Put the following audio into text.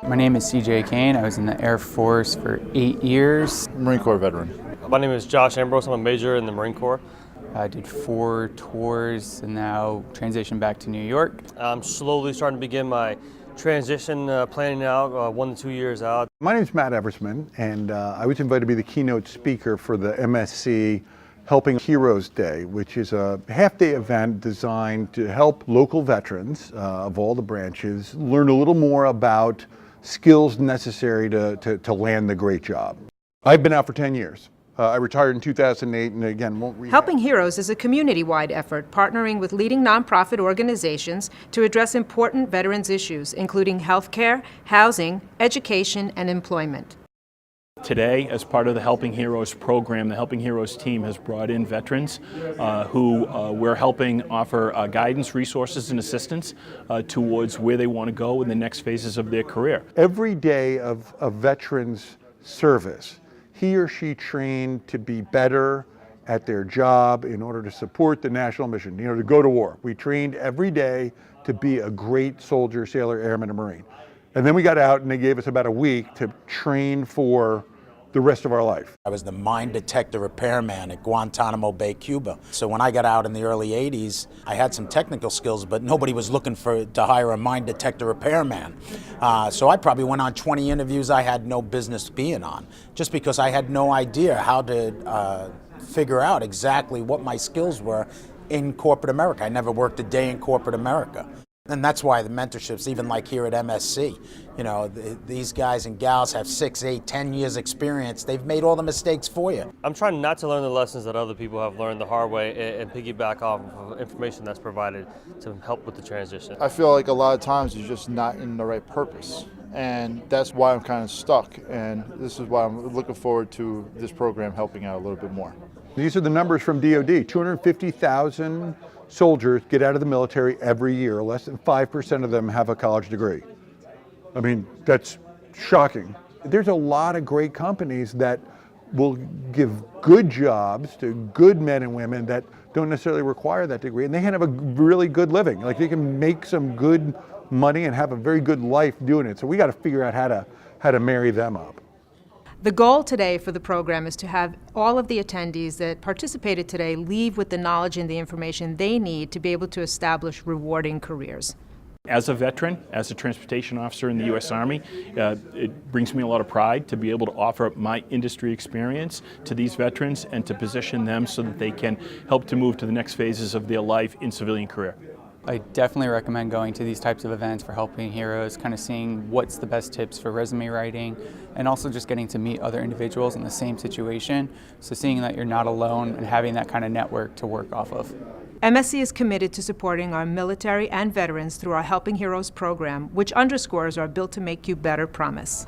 My name is CJ Kane. I was in the Air Force for 8 years. Marine Corps veteran. My name is Josh Ambrose. I'm a major in the Marine Corps. I did 4 tours and now transitioned back to New York. I'm slowly starting to begin my transition planning out, 1 to 2 years out. My name is Matt Eversmann, and I was invited to be the keynote speaker for the MSC Helping Heroes Day, which is a half-day event designed to help local veterans of all the branches learn a little more about skills necessary to land the great job. I've been out for 10 years. I retired in 2008 and again won't rehab. Helping Heroes is a community-wide effort partnering with leading nonprofit organizations to address important veterans issues, including healthcare, housing, education, and employment. Today, as part of the Helping Heroes program, the Helping Heroes team has brought in veterans who we're helping offer guidance, resources, and assistance towards where they want to go in the next phases of their career. Every day of a veteran's service, he or she trained to be better at their job in order to support the national mission, to go to war. We trained every day to be a great soldier, sailor, airman, and Marine. And then we got out and they gave us about a week to train for the rest of our life. I was the mine detector repairman at Guantanamo Bay, Cuba. So when I got out in the early 80s, I had some technical skills, but nobody was looking to hire a mine detector repairman. So I probably went on 20 interviews I had no business being on, just because I had no idea how to figure out exactly what my skills were in corporate America. I never worked a day in corporate America. And that's why the mentorships, even like here at MSC, these guys and gals have 6, 8, 10 years experience. They've made all the mistakes for you. I'm trying not to learn the lessons that other people have learned the hard way and piggyback off of information that's provided to help with the transition. I feel like a lot of times you're just not in the right purpose. And that's why I'm kind of stuck. And this is why I'm looking forward to this program helping out a little bit more. These are the numbers from DOD. 250,000 soldiers get out of the military every year. Less than 5% of them have a college degree. I mean, that's shocking. There's a lot of great companies that will give good jobs to good men and women that don't necessarily require that degree, and they can have a really good living. Like, they can make some good money and have a very good life doing it. So we got to figure out how to marry them up. The goal today for the program is to have all of the attendees that participated today leave with the knowledge and the information they need to be able to establish rewarding careers. As a veteran, as a transportation officer in the U.S. Army, it brings me a lot of pride to be able to offer my industry experience to these veterans and to position them so that they can help to move to the next phases of their life in civilian career. I definitely recommend going to these types of events for Helping Heroes, kind of seeing what's the best tips for resume writing, and also just getting to meet other individuals in the same situation. So seeing that you're not alone and having that kind of network to work off of. MSC is committed to supporting our military and veterans through our Helping Heroes program, which underscores our Built to Make You Better promise.